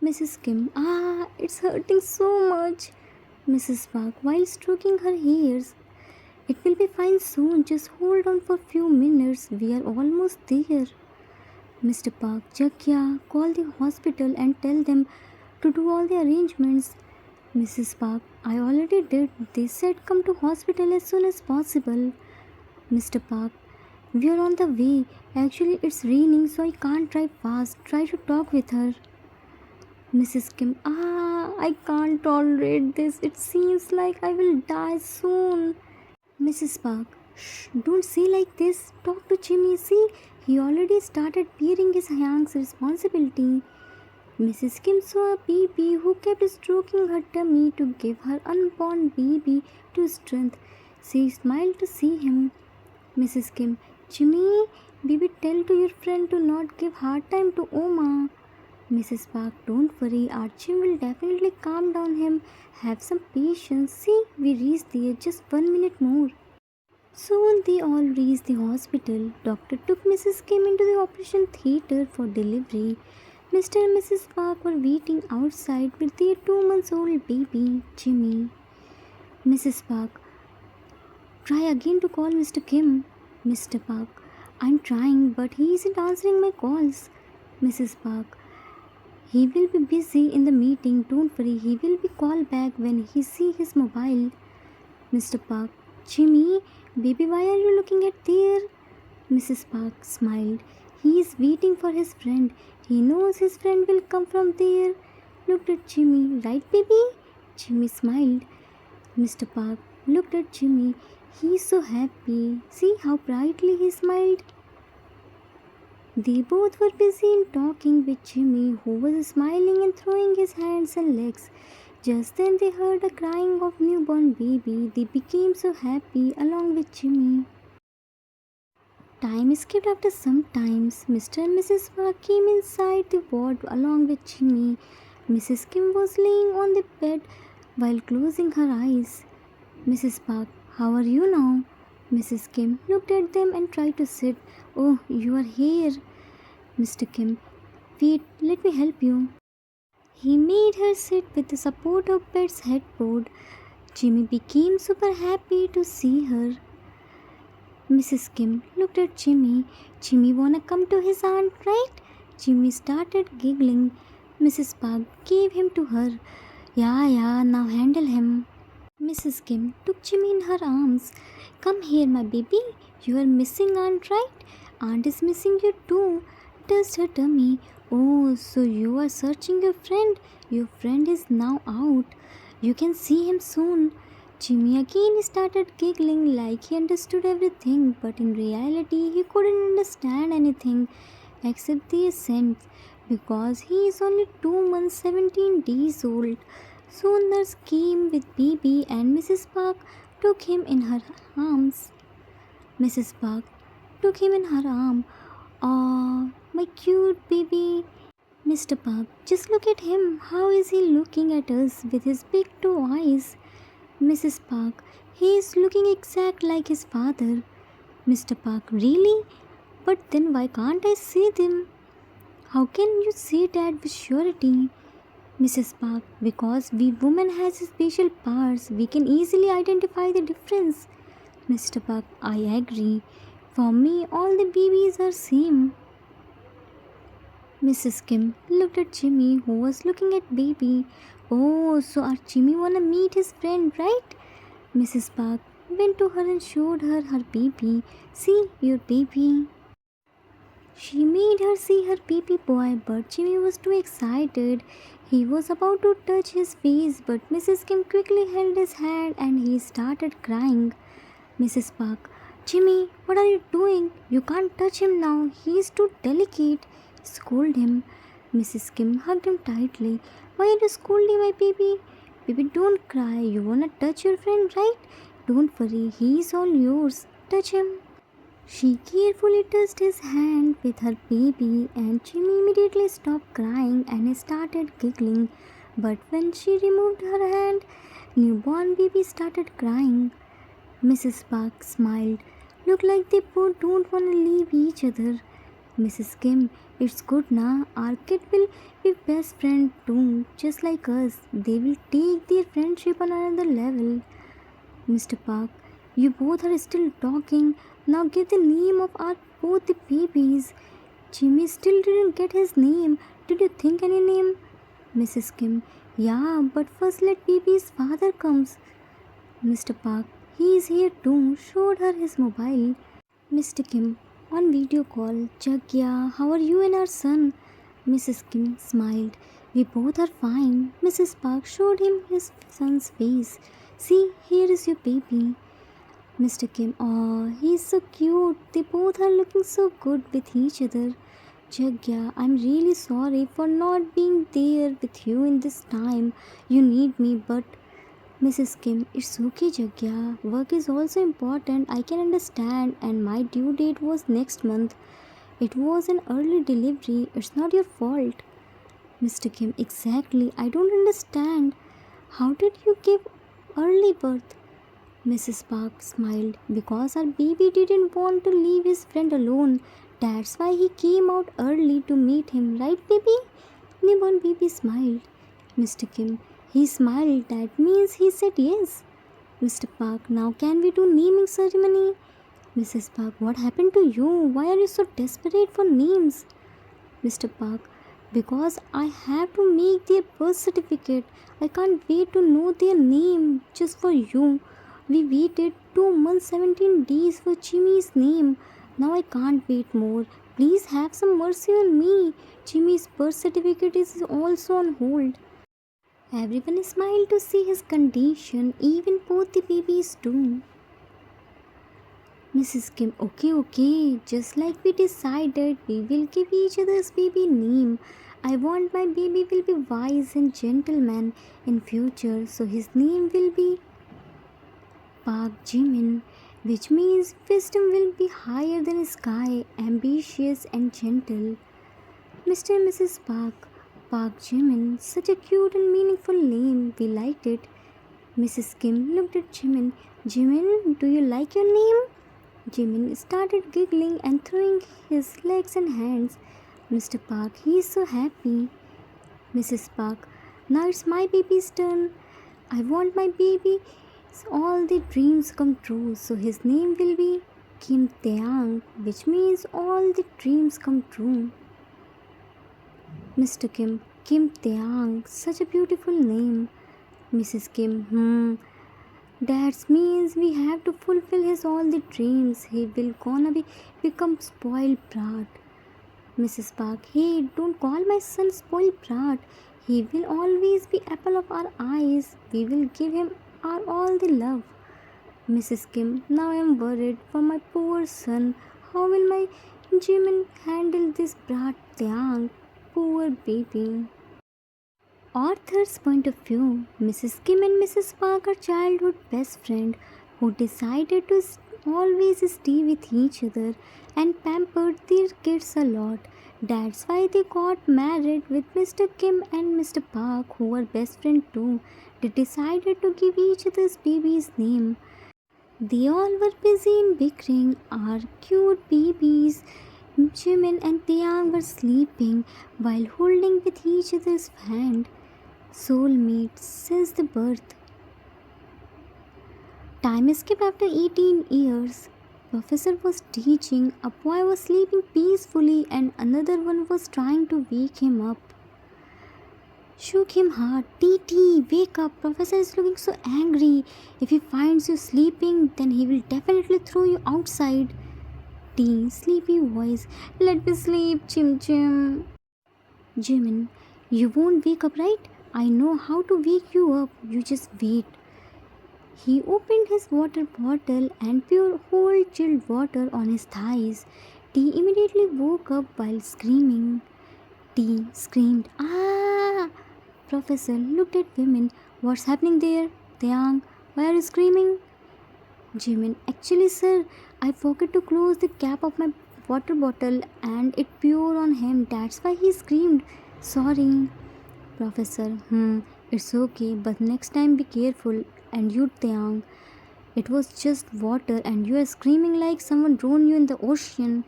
Mrs. Kim, it's hurting so much. Mrs. Park, while stroking her hairs, it will be fine soon. Just hold on for a few minutes. We are almost there. Mr. Park, Jakya, call the hospital and tell them to do all the arrangements. Mrs. Park, I already did. They said come to hospital as soon as possible. Mr. Park, we are on the way. Actually, it's raining, so I can't drive fast. Try to talk with her. Mrs. Kim, I can't tolerate this. It seems like I will die soon. Mrs. Park, shh, don't say like this. Talk to Jimmy. See, he already started bearing his young's responsibility. Mrs. Kim saw a baby who kept stroking her tummy to give her unborn baby to strength. She smiled to see him. Mrs. Kim, Jimmy, baby, tell to your friend to not give hard time to Oma. Mrs. Park, don't worry, Archie will definitely calm down him. Have some patience. See, we reached there. Just 1 minute more. Soon they all reached the hospital. Doctor took Mrs. Kim into the operation theatre for delivery. Mr. and Mrs. Park were waiting outside with their 2 months-old baby, Jimmy. Mrs. Park, try again to call Mr. Kim. Mr. Park, I'm trying, but he isn't answering my calls. Mrs. Park, he will be busy in the meeting. Don't worry, he will be called back when he see his mobile. Mr. Park, Jimmy, baby, why are you looking at there? Mrs. Park smiled. He is waiting for his friend. He knows his friend will come from there. Looked at Jimmy, right, baby? Jimmy smiled. Mr. Park looked at Jimmy. He is so happy. See how brightly he smiled. They both were busy in talking with Jimmy, who was smiling and throwing his hands and legs. Just then they heard a crying of newborn baby. They became so happy along with Jimmy. Time skipped after some times. Mr. and Mrs. Park came inside the ward along with Jimmy. Mrs. Kim was laying on the bed while closing her eyes. Mrs. Park, how are you now? Mrs. Kim looked at them and tried to sit. Oh, you are here. Mr. Kim, wait, let me help you. He made her sit with the support of bed's headboard. Jimmy became super happy to see her. Mrs. Kim looked at Jimmy. Jimmy wanna come to his aunt, right? Jimmy started giggling. Mrs. Park gave him to her. Yeah, now handle him. Mrs. Kim took Jimmy in her arms. Come here, my baby. You are missing aunt, right? Aunt is missing you too. Touched her tummy. Oh, so you are searching your friend. Your friend is now out. You can see him soon. Jimmy again started giggling like he understood everything, but in reality he couldn't understand anything except the accent because he is only 2 months 17 days old. Soon nurse came with baby and Mrs. Park took him in her arms. Mrs. Park took him in her arm. Oh, my cute baby. Mr. Park, just look at him. How is he looking at us with his big two eyes? Mrs. Park, he is looking exact like his father. Mr. Park, really? But then why can't I see them? How can you say that with surety? Mrs. Park, because we women has special powers, we can easily identify the difference. Mr. Park, I agree. For me, all the babies are same. Mrs. Kim looked at Jimmy, who was looking at baby. Oh, so our Jimmy wanna meet his friend, right? Mrs. Park went to her and showed her her baby. See, your baby. She made her see her baby boy, but Jimmy was too excited. He was about to touch his face, but Mrs. Kim quickly held his hand and he started crying. Mrs. Park, Jimmy, what are you doing? You can't touch him now. He is too delicate. Scold him. Mrs. Kim hugged him tightly. Why are you scolding my baby? Baby, don't cry. You wanna touch your friend, right? Don't worry, he is all yours. Touch him. She carefully touched his hand with her baby and Jimmy immediately stopped crying and started giggling. But when she removed her hand, newborn baby started crying. Mrs. Park smiled. Looked like they both don't want to leave each other. Mrs. Kim, it's good na. Our kid will be best friend too, just like us. They will take their friendship on another level. Mr. Park, you both are still talking. Now give the name of our both the babies. Jimmy still didn't get his name. Did you think any name? Mrs. Kim, yeah, but first let baby's father comes. Mr. Park, he is here too. Showed her his mobile. Mr. Kim, on video call. Jagya, how are you and our son? Mrs. Kim smiled. We both are fine. Mrs. Park showed him his son's face. See, here is your baby. Mr. Kim, oh, he's so cute. They both are looking so good with each other. Jagya, I'm really sorry for not being there with you in this time. You need me, but Mrs. Kim, it's okay, Jagya. Work is also important. I can understand, and my due date was next month. It was an early delivery. It's not your fault. Mr. Kim, exactly. I don't understand. How did you give early birth? Mrs. Park smiled. Because our baby didn't want to leave his friend alone. That's why he came out early to meet him, right, baby? Newborn baby smiled. Mr. Kim, he smiled. That means he said yes. Mr. Park, now can we do naming ceremony? Mrs. Park, what happened to you? Why are you so desperate for names? Mr. Park, because I have to make their birth certificate. I can't wait to know their name just for you. We waited 2 months 17 days for Jimmy's name. Now I can't wait more. Please have some mercy on me. Jimmy's birth certificate is also on hold. Everyone smiled to see his condition, even both the babies too. Mrs. Kim, okay, just like we decided, we will give each other's baby name. I want my baby will be wise and gentleman in future, so his name will be Park Jimin, which means wisdom will be higher than sky, ambitious and gentle. Mr. and Mrs. Park, Park Jimin, such a cute and meaningful name. We liked it. Mrs. Kim looked at Jimin. Jimin, do you like your name? Jimin started giggling and throwing his legs and hands. Mr. Park, he is so happy. Mrs. Park, now it's my baby's turn. I want my baby all the dreams come true, so his name will be Kim Taeyang, which means all the dreams come true. Mr. Kim, Kim Taeyang, such a beautiful name. Mrs. Kim, that means we have to fulfill his all the dreams. He will gonna become spoiled brat. Mrs. Park, hey, don't call my son spoiled brat. He will always be apple of our eyes. We will give him our all the love. Mrs. Kim, now I am worried for my poor son. How will my Jimin handle this brat Taeyang? Poor baby. Arthur's point of view, Mrs. Kim and Mrs. Park are childhood best friends who decided to always stay with each other and pampered their kids a lot. That's why they got married with Mr. Kim and Mr. Park, who were best friends too. They decided to give each other's baby's name. They all were busy in bickering. Our cute babies, Jimin and Taeyang, were sleeping while holding with each other's hand. Soulmates since the birth. Time skipped after 18 years. Professor was teaching, a boy was sleeping peacefully and another one was trying to wake him up. Shook him hard. TT, wake up. Professor is looking so angry. If he finds you sleeping, then he will definitely throw you outside. T, sleepy voice. Let me sleep, Chim Chim. Jimin, you won't wake up, right? I know how to wake you up. You just wait. He opened his water bottle and poured whole chilled water on his thighs. T immediately woke up while screaming. T screamed, "Ah!" Professor looked at women. What's happening there? Taeyang, why are you screaming? Jimin, actually, sir, I forgot to close the cap of my water bottle and it poured on him. That's why he screamed. Sorry. Professor, it's okay, but next time be careful. And you, Taeyang, it was just water and you are screaming like someone drowned you in the ocean.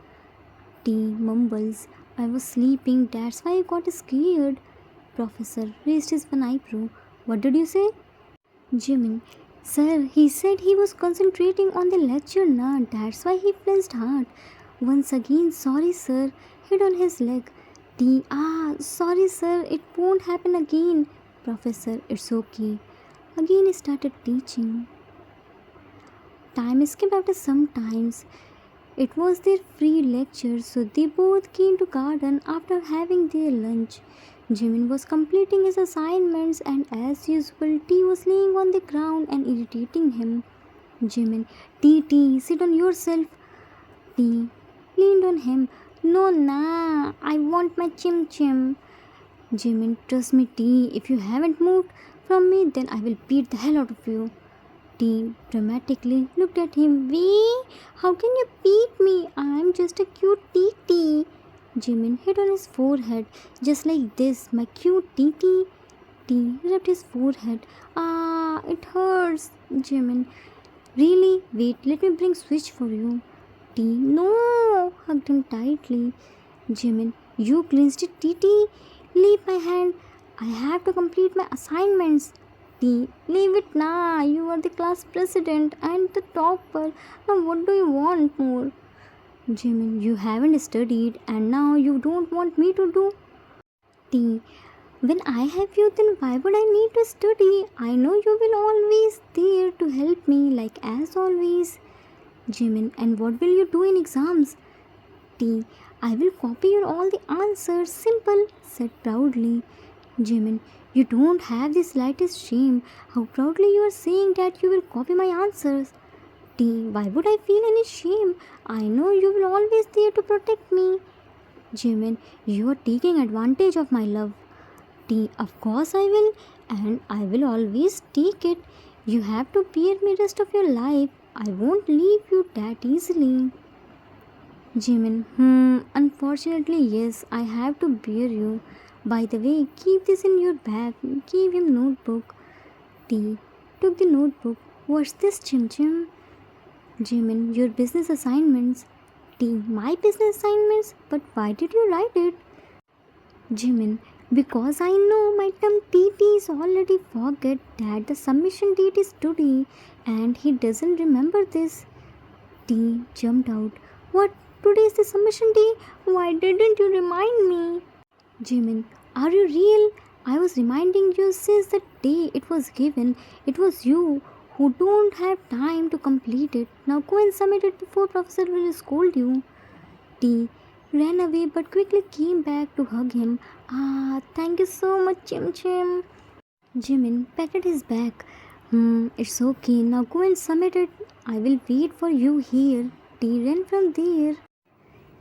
T mumbles, I was sleeping, that's why I got scared. Professor raised his one eyebrow. What did you say? Jimin, sir, he said he was concentrating on the lecture now, that's why he flinched hard. Once again, sorry sir, hit on his leg. T, sorry sir, it won't happen again. Professor, it's okay. Again he started teaching. Time skipped after some times. It was their free lecture, so they both came to garden after having their lunch. Jimin was completing his assignments and as usual T was laying on the ground and irritating him. Jimin, T, sit on yourself. T leaned on him. No, nah, I want my chim chim. Jimin, trust me T, if you haven't moved from me then I will beat the hell out of you. T dramatically looked at him. Wee, how can you beat me? I'm just a cute TT. Jimin hit on his forehead just like this. My cute TT. T rubbed his forehead. It hurts. Jimin, really? Wait, let me bring switch for you. T, no, hugged him tightly. Jimin, you clinched it, TT. Leave my hand. I have to complete my assignments. T, leave it now. You are the class president and the topper. Now what do you want more? Jimin, you haven't studied and now you don't want me to do? T, when I have you then why would I need to study? I know you will always there to help me like as always. Jimin, and what will you do in exams? T, I will copy your all the answers. Simple, said proudly. Jimin, you don't have the slightest shame. How proudly you are saying that you will copy my answers. T, why would I feel any shame? I know you will always there to protect me. Jimin, you are taking advantage of my love. T, of course I will, and I will always take it. You have to bear me rest of your life. I won't leave you that easily. Jimin, unfortunately yes, I have to bear you. By the way, keep this in your bag. Give him notebook. T took the notebook. What's this, Chim Chim? Jimin, your business assignments. T, my business assignments? But why did you write it? Jimin, because I know my term TT is already forget that the submission date is today and he doesn't remember this. T jumped out. What? Today is the submission day? Why didn't you remind me? Jimin, are you real? I was reminding you since the day it was given. It was you who don't have time to complete it. Now go and submit it before Professor will scold you. T ran away but quickly came back to hug him. Thank you so much, Chim Chim. Jimin patted his back. It's okay. Now go and submit it. I will wait for you here. T ran from there.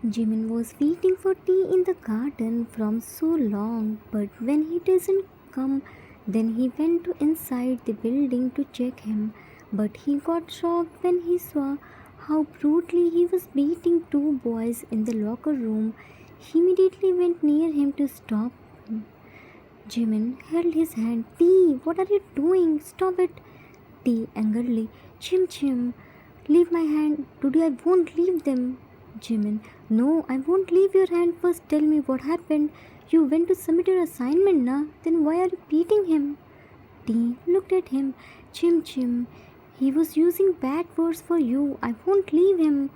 Jimin was waiting for T in the garden from so long, but when he doesn't come, then he went to inside the building to check him. But he got shocked when he saw how brutally he was beating two boys in the locker room. He immediately went near him to stop him. Jimin held his hand. T, what are you doing? Stop it. T angrily. Chim Chim, leave my hand. Today I won't leave them. Jimin, no, I won't leave your hand. First tell me what happened. You went to submit your assignment, na? Then why are you beating him? T looked at him. Chim Chim, he was using bad words for you. I won't leave him.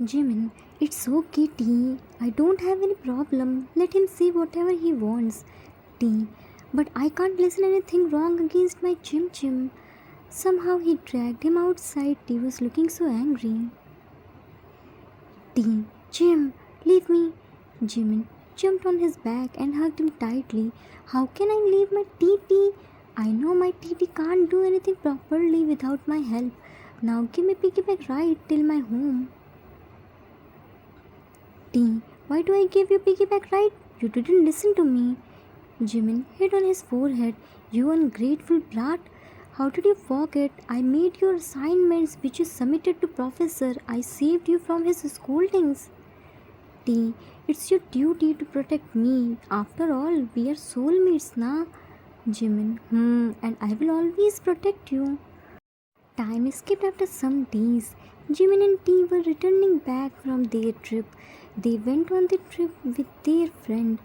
Jimin, it's okay, T. I don't have any problem. Let him say whatever he wants. T, but I can't listen anything wrong against my Chim Chim. Somehow he dragged him outside. T was looking so angry. T, Jim, leave me. Jimin jumped on his back and hugged him tightly. How can I leave my TT? I know my TT can't do anything properly without my help. Now give me piggyback ride till my home. T, why do I give you piggyback ride? You didn't listen to me. Jimin hit on his forehead. You ungrateful brat. How did you forget? I made your assignments which you submitted to professor. I saved you from his scoldings. T, it's your duty to protect me. After all, we are soulmates, na? Jimin, and I will always protect you. Time skipped after some days. Jimin and T were returning back from their trip. They went on the trip with their friend.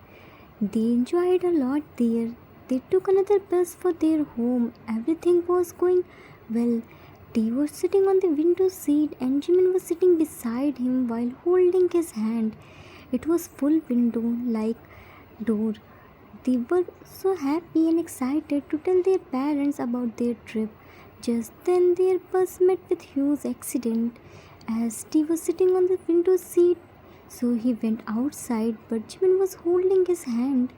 They enjoyed a lot there. They took another bus for their home. Everything was going well. T was sitting on the window seat and Jimin was sitting beside him while holding his hand. It was full window like door. They were so happy and excited to tell their parents about their trip. Just then their bus met with huge accident. As T was sitting on the window seat, so he went outside, but Jimin was holding his hand.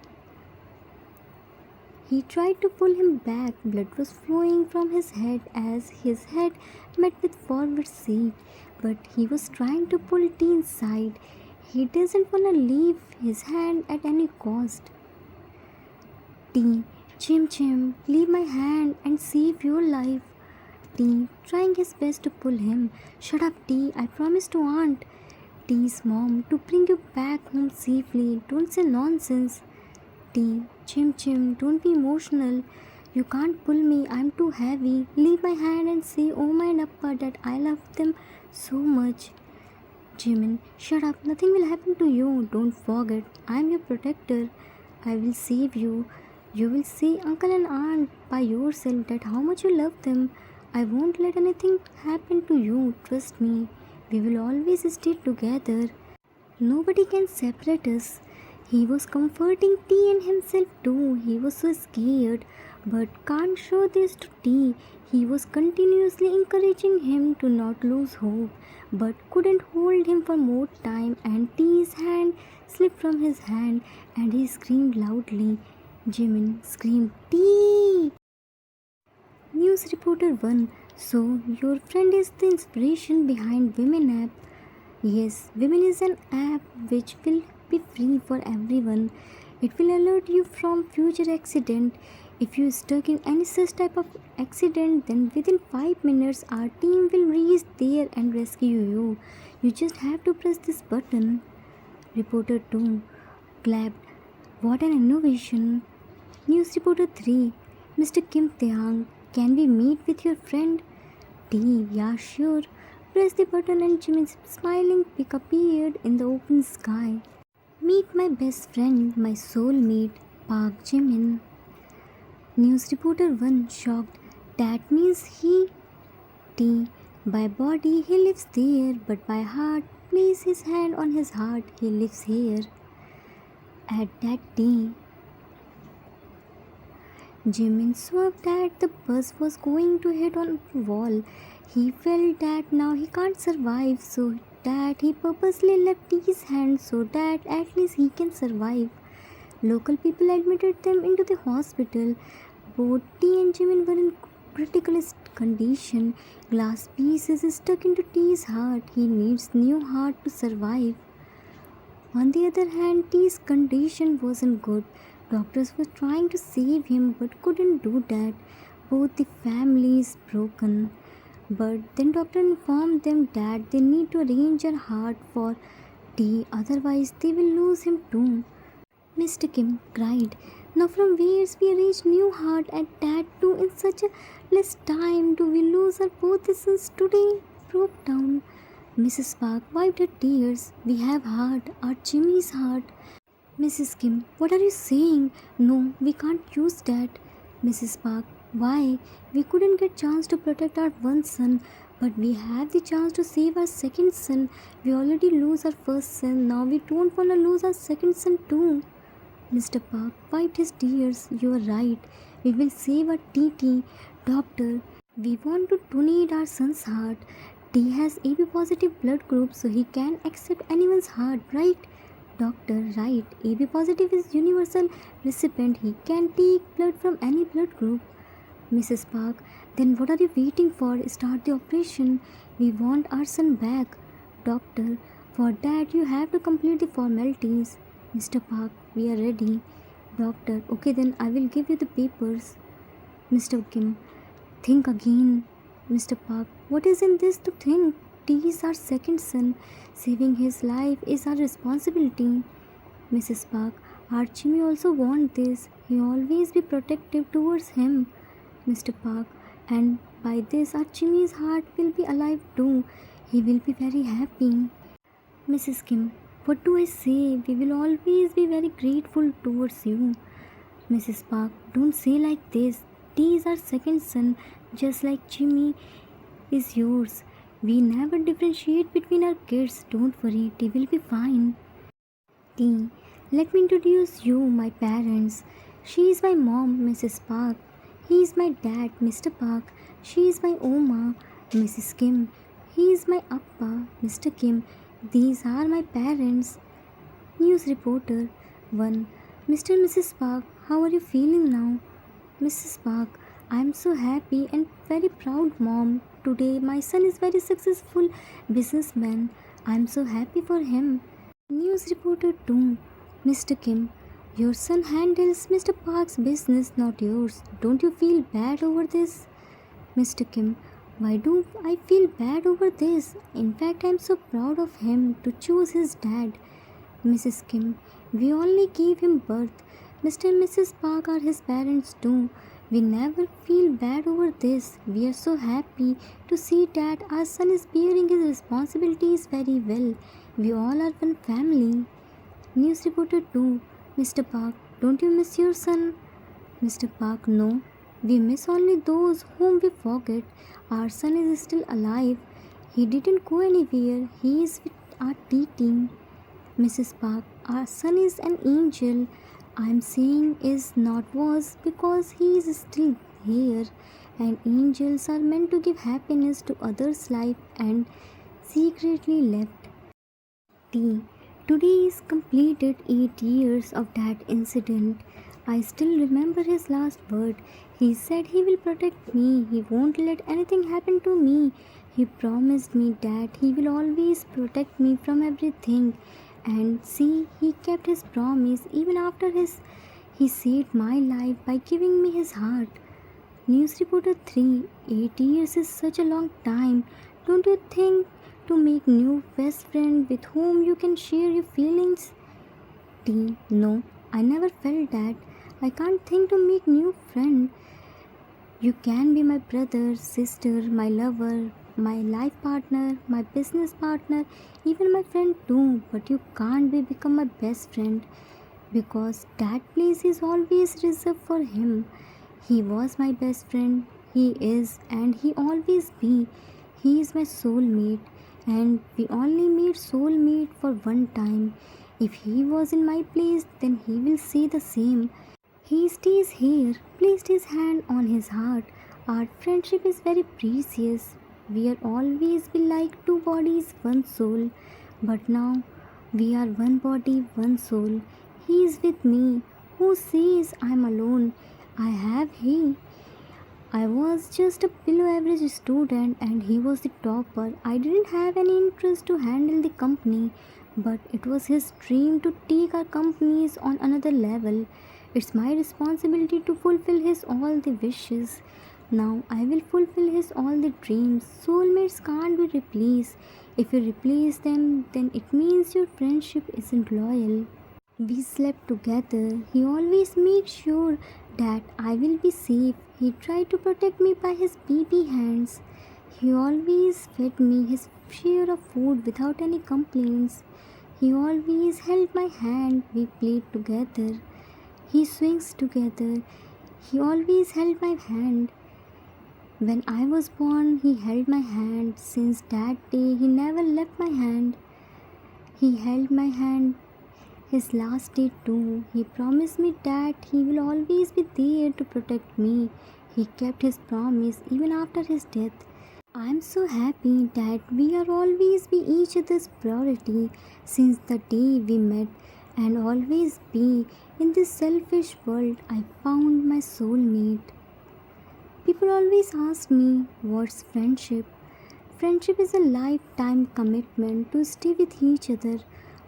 He tried to pull him back. Blood was flowing from his head as his head met with forward seat, but he was trying to pull T inside. He doesn't want to leave his hand at any cost. T, Chim, leave my hand and save your life. T, trying his best to pull him. Shut up, T, I promised to Aunt T's mom to bring you back home safely. Don't say nonsense. T, Chim, don't be emotional. You can't pull me, I'm too heavy. Leave my hand and say, oh my Nappa, that I love them so much. Jimin, shut up, nothing will happen to you. Don't forget, I am your protector. I will save you. You will see uncle and aunt by yourself that how much you love them. I won't let anything happen to you, trust me. We will always stay together. Nobody can separate us. He was comforting T and himself too. He was so scared, but can't show this to T. He was continuously encouraging him to not lose hope, but couldn't hold him for more time, and T's hand slipped from his hand and he screamed loudly. Jimin screamed, T! News reporter 1. So, your friend is the inspiration behind Women app. Yes, Women is an app which will be free for everyone. It will alert you from future accident. If you are stuck in any such type of accident, then within 5 minutes our team will reach there and rescue you. You just have to press this button. Reporter 2 clapped. What an innovation. News reporter 3. Mr. Kim Taeyang, can we meet with your friend? T, yeah, sure. Press the button and Jimin's smiling pic appeared in the open sky. Meet my best friend, my soulmate, Park Jimin. News reporter 1 shocked. That means he. T, by body he lives there, but by heart, place his hand on his heart, he lives here. At that T, Jimin saw that the bus was going to hit on the wall. He felt that now he can't survive, so that he purposely left T's hand so that at least he can survive. Local people admitted them into the hospital. Both T and Jimin were in critical condition. Glass pieces stuck into T's heart. He needs new heart to survive. On the other hand, T's condition wasn't good. Doctors were trying to save him but couldn't do that. Both the families broken. But then doctor informed them that they need to arrange a heart for T, otherwise they will lose him too. Mr. Kim cried. Now from where we arrange new heart and that too in such a less time? Do we lose our both sons today? Broke down. Mrs. Park wiped her tears. We have heart, our Jimmy's heart. Mrs. Kim, what are you saying? No, we can't use that. Mrs. Park, why? We couldn't get chance to protect our one son, but we have the chance to save our second son. We already lose our first son. Now we don't want to lose our second son too. Mr. Park wiped his tears. You are right. We will save our TT. Doctor, we want to donate our son's heart. T has AB positive blood group, so he can accept anyone's heart, right? Doctor, right. AB positive is universal recipient. He can take blood from any blood group. Mrs. Park, then what are you waiting for? Start the operation. We want our son back. Doctor, for that you have to complete the formalities. Mr. Park, we are ready. Doctor, okay then I will give you the papers. Mr. Kim, think again. Mr. Park, what is in this to think? T is our second son. Saving his life is our responsibility. Mrs. Park, our Jimmy also wants this. He always be protective towards him. Mr. Park, and by this our Jimmy's heart will be alive too. He will be very happy. Mrs. Kim, What do I say? We will always be very grateful towards you. Mrs. Park, don't say like this. T is our second son, just like Jimmy is yours. We never differentiate between our kids. Don't worry, T will be fine. T, let me introduce you, my parents. She is my mom, Mrs. Park. He is my dad, Mr. Park. She is my Oma, Mrs. Kim. He is my Appa, Mr. Kim. These are my parents. News reporter 1. Mr. and Mrs. Park, how are you feeling now? Mrs. Park, I am so happy and very proud, mom. Today my son is very successful businessman. I am so happy for him. News reporter 2. Mr. Kim, your son handles Mr. Park's business, not yours. Don't you feel bad over this? Mr. Kim, why do I feel bad over this? In fact, I am so proud of him to choose his dad. Mrs. Kim, we only gave him birth. Mr. and Mrs. Park are his parents too. We never feel bad over this. We are so happy to see that our son is bearing his responsibilities very well. We all are one family. News reporter 2. Mr. Park, don't you miss your son? Mr. Park, no. We miss only those whom we forget. Our son is still alive. He didn't go anywhere. He is with our T team. Mrs. Park, our son is an angel. I am saying is not was because he is still here, and angels are meant to give happiness to others' life and secretly left. T. Today is completed 8 years of that incident. I still remember his last word. He said he will protect me. He won't let anything happen to me. He promised me that he will always protect me from everything. And see, he kept his promise even after he saved my life by giving me his heart. News reporter 3. 8 years is such a long time. Don't you think to make new best friend with whom you can share your feelings? T. No, I never felt that. I can't think to make new friend. You can be my brother, sister, my lover, my life partner, my business partner, even my friend too, but you can't become my best friend because that place is always reserved for him. He was my best friend, he is, and he always be. He is my soulmate, and we only made soulmate for one time. If he was in my place, then he will say the same. He stays here, placed his hand on his heart. Our friendship is very precious. We are always be like two bodies, one soul. But now we are one body, one soul. He is with me. Who says I am alone? I have he. I was just a below average student and he was the topper. I didn't have any interest to handle the company, but it was his dream to take our companies on another level. It's my responsibility to fulfill his all the wishes. Now I will fulfill his all the dreams. Soulmates can't be replaced. If you replace them, then it means your friendship isn't loyal. We slept together. He always made sure that I will be safe. He tried to protect me by his baby hands. He always fed me his share of food without any complaints. He always held my hand. We played together. He swings together. He always held my hand. When I was born, he held my hand. Since that day, he never left my hand. He held my hand his last day too. He promised me that he will always be there to protect me. He kept his promise even after his death. I am so happy that we are always be each other's priority since the day we met and always be. In this selfish world, I found my soulmate. People always ask me, what's friendship? Friendship is a lifetime commitment to stay with each other,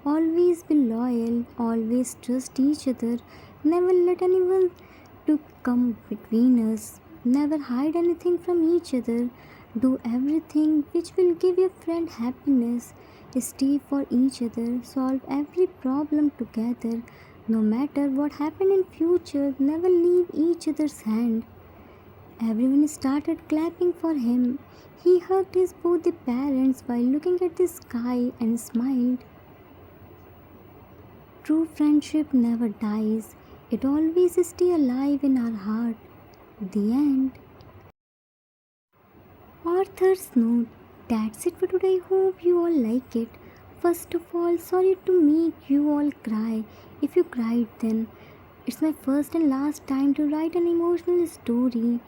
always be loyal, always trust each other, never let anyone to come between us, never hide anything from each other, do everything which will give your friend happiness, stay for each other, solve every problem together, no matter what happened in future, never leave each other's hand. Everyone started clapping for him. He hugged his both the parents while looking at the sky and smiled. true friendship never dies. It always stays alive in our heart. The end. Author's note. That's it for today. Hope you all like it. First of all, sorry to make you all cry. If you cried, then it's my first and last time to write an emotional story.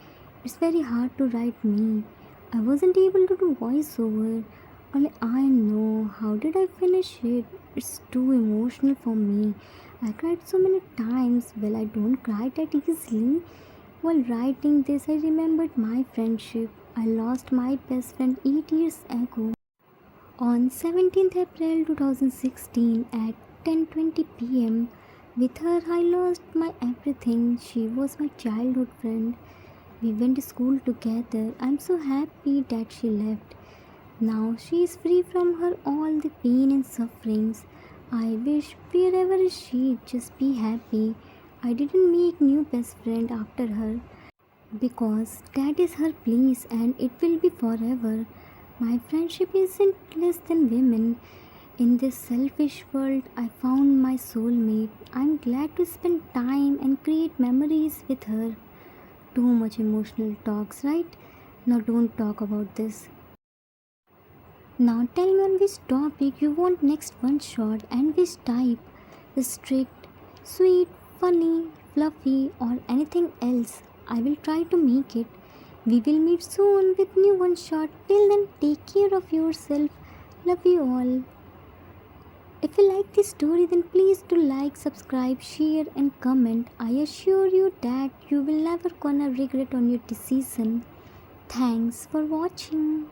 It's very hard to write me. I wasn't able to do voiceover. Only I know how did I finish it. It's too emotional for me. I cried so many times. Well, I don't cry that easily. While writing this, I remembered my friendship. I lost my best friend 8 years ago. On 17th April 2016 at 10:20 pm, with her I lost my everything. She was my childhood friend. We went to school together. I'm so happy that she left. Now she is free from her all the pain and sufferings. I wish wherever is she just be happy. I didn't make new best friend after her because that is her place and it will be forever. My friendship isn't less than women. In this selfish world, I found my soulmate. I'm glad to spend time and create memories with her. Too much emotional talks, right? Now don't talk about this. Now tell me on which topic you want next one shot and which type. Strict, sweet, funny, fluffy or anything else. I will try to make it. We will meet soon with new one shot. Till then, take care of yourself. Love you all. If you like this story, then please do like, subscribe, share, and comment. I assure you that you will never gonna regret on your decision. Thanks for watching.